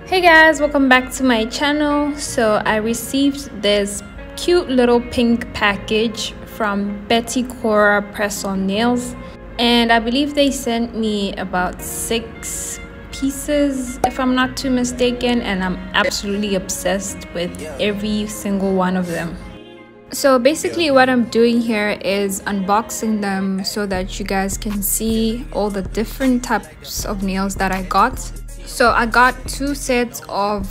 Hey guys, welcome back to my channel. So I received this cute little pink package from BettyCora press-on nails, and I believe they sent me about 6 pieces if I'm not too mistaken, and I'm absolutely obsessed with every single one of them. So basically what I'm doing here is unboxing them so that you guys can see all the different types of nails that I got. So I got 2 sets of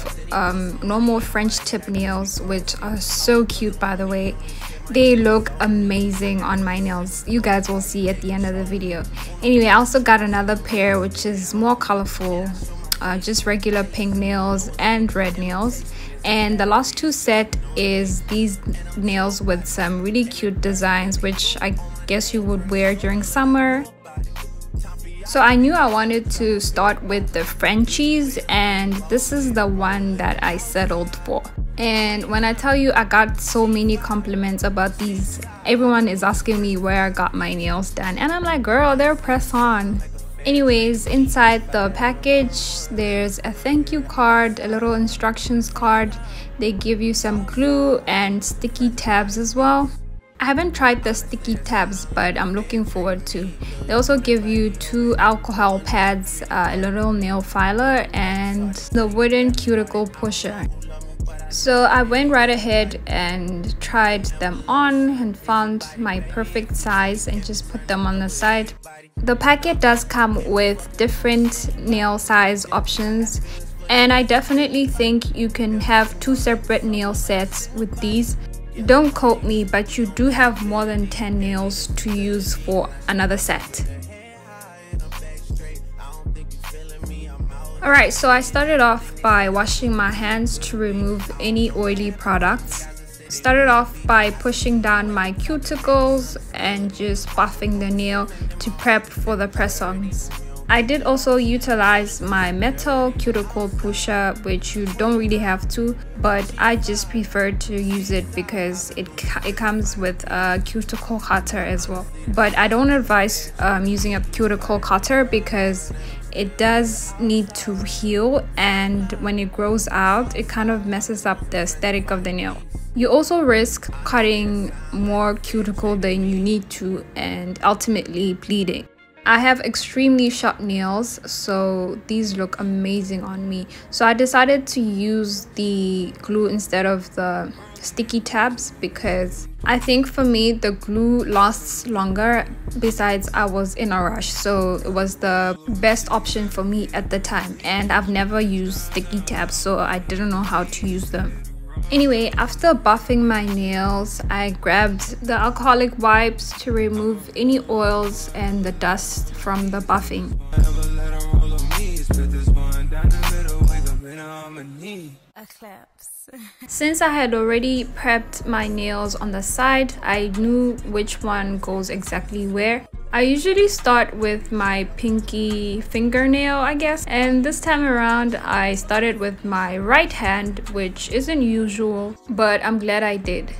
normal French tip nails, which are so cute, by the way. They look amazing on my nails. You guys will see at the end of the video. Anyway, I also got another pair which is more colorful, just regular pink nails and red nails. And the last 2 set is these nails with some really cute designs, which I guess you would wear during summer. So I knew I wanted to start with the Frenchies, and this is the one that I settled for. And when I tell you I got so many compliments about these, everyone is asking me where I got my nails done, and I'm like, girl, they're press on. Anyways, inside the package there's a thank you card, a little instructions card. They give you some glue and sticky tabs as well. I haven't tried the sticky tabs, but I'm looking forward to. They also give you 2 alcohol pads, a little nail filer, and the wooden cuticle pusher. So I went right ahead and tried them on and found my perfect size and just put them on the side. The packet does come with different nail size options, and I definitely think you can have 2 separate nail sets with these. Don't quote me, but you do have more than 10 nails to use for another set. Alright, so I started off by washing my hands to remove any oily products. Started off by pushing down my cuticles and just buffing the nail to prep for the press-ons. I did also utilize my metal cuticle pusher, which you don't really have to, but I just prefer to use it because it comes with a cuticle cutter as well. But I don't advise using a cuticle cutter because it does need to heal, and when it grows out, it kind of messes up the aesthetic of the nail. You also risk cutting more cuticle than you need to and ultimately bleeding. I have extremely sharp nails, so these look amazing on me. So I decided to use the glue instead of the sticky tabs because I think for me the glue lasts longer. Besides, I was in a rush, so it was the best option for me at the time, and I've never used sticky tabs, so I didn't know how to use them. Anyway, after buffing my nails, I grabbed the alcoholic wipes to remove any oils and the dust from the buffing. Since I had already prepped my nails on the side, I knew which one goes exactly where. I usually start with my pinky fingernail, I guess, and this time around I started with my right hand, which isn't usual, but I'm glad I did.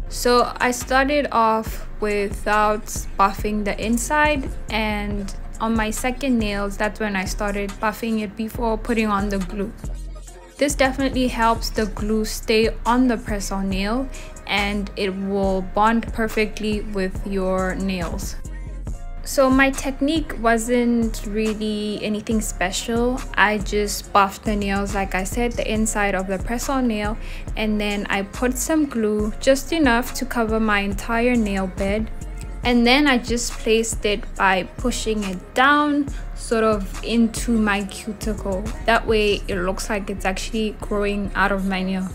So I started off without buffing the inside, and on my second nails, that's when I started buffing it before putting on the glue. This definitely helps the glue stay on the press-on nail, and it will bond perfectly with your nails. So my technique wasn't really anything special. I just buffed the nails, like I said, the inside of the press-on nail, and then I put some glue, just enough to cover my entire nail bed. And then I just placed it by pushing it down sort of into my cuticle. That way it looks like it's actually growing out of my nail.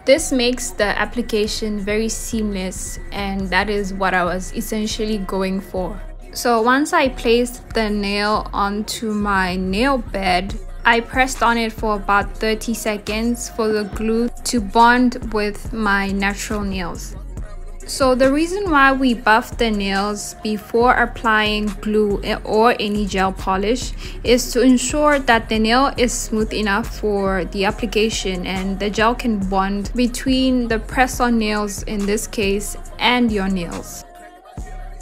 This makes the application very seamless, and that is what I was essentially going for. So once I placed the nail onto my nail bed, I pressed on it for about 30 seconds for the glue to bond with my natural nails. So the reason why we buff the nails before applying glue or any gel polish is to ensure that the nail is smooth enough for the application and the gel can bond between the press-on nails in this case and your nails.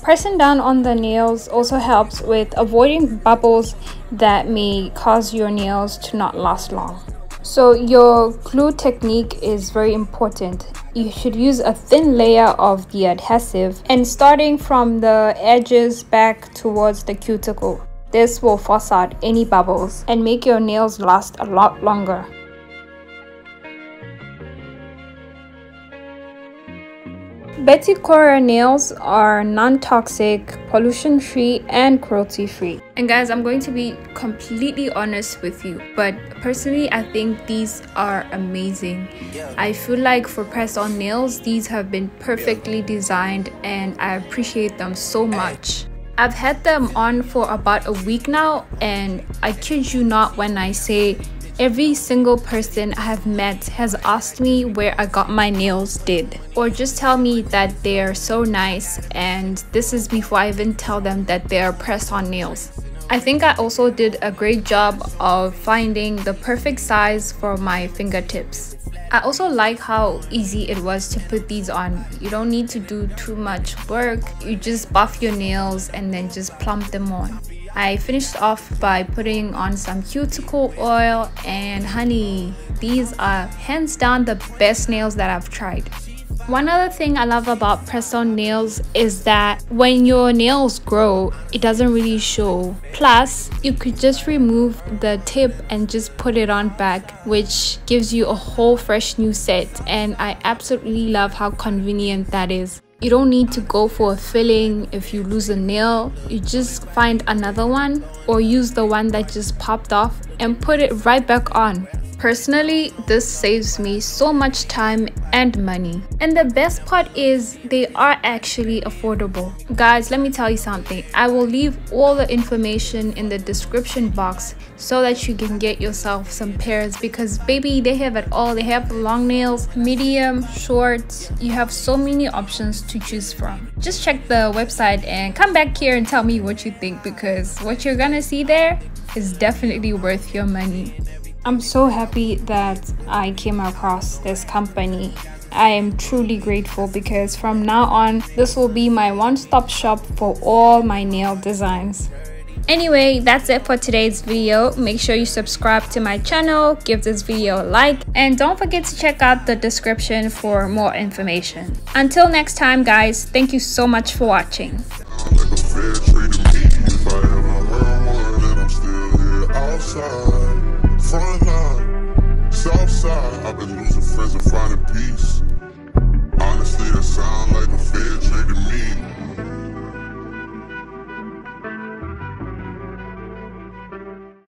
Pressing down on the nails also helps with avoiding bubbles that may cause your nails to not last long. So your glue technique is very important. You should use a thin layer of the adhesive and starting from the edges back towards the cuticle. This will force out any bubbles and make your nails last a lot longer. BettyCora nails are non-toxic, pollution-free, and cruelty-free. And guys, I'm going to be completely honest with you, but personally, I think these are amazing. I feel like for press-on nails, these have been perfectly designed and I appreciate them so much. I've had them on for about a week now, and I kid you not when I say every single person I have met has asked me where I got my nails did, or just tell me that they are so nice, and this is before I even tell them that they are press-on nails. I think I also did a great job of finding the perfect size for my fingertips. I also like how easy it was to put these on. You don't need to do too much work. You just buff your nails and then just plump them on. I finished off by putting on some cuticle oil and honey. These are hands down the best nails that I've tried. One other thing I love about press-on nails is that when your nails grow, it doesn't really show. Plus, you could just remove the tip and just put it on back, which gives you a whole fresh new set, and I absolutely love how convenient that is. You don't need to go for a filling if you lose a nail. You just find another one or use the one that just popped off and put it right back on. Personally, this saves me so much time and money. And the best part is they are actually affordable. Guys, let me tell you something. I will leave all the information in the description box so that you can get yourself some pairs, because baby, they have it all. They have long nails, medium, short. You have so many options to choose from. Just check the website and come back here and tell me what you think, because what you're gonna see there is definitely worth your money. I'm so happy that I came across this company. I am truly grateful because from now on, this will be my one-stop shop for all my nail designs. Anyway, that's it for today's video. Make sure you subscribe to my channel, give this video a like, and don't forget to check out the description for more information. Until next time, guys, thank you so much for watching. Front line, south side, I've been losing friends and finding peace. Honestly, that sound like a fair trade to me.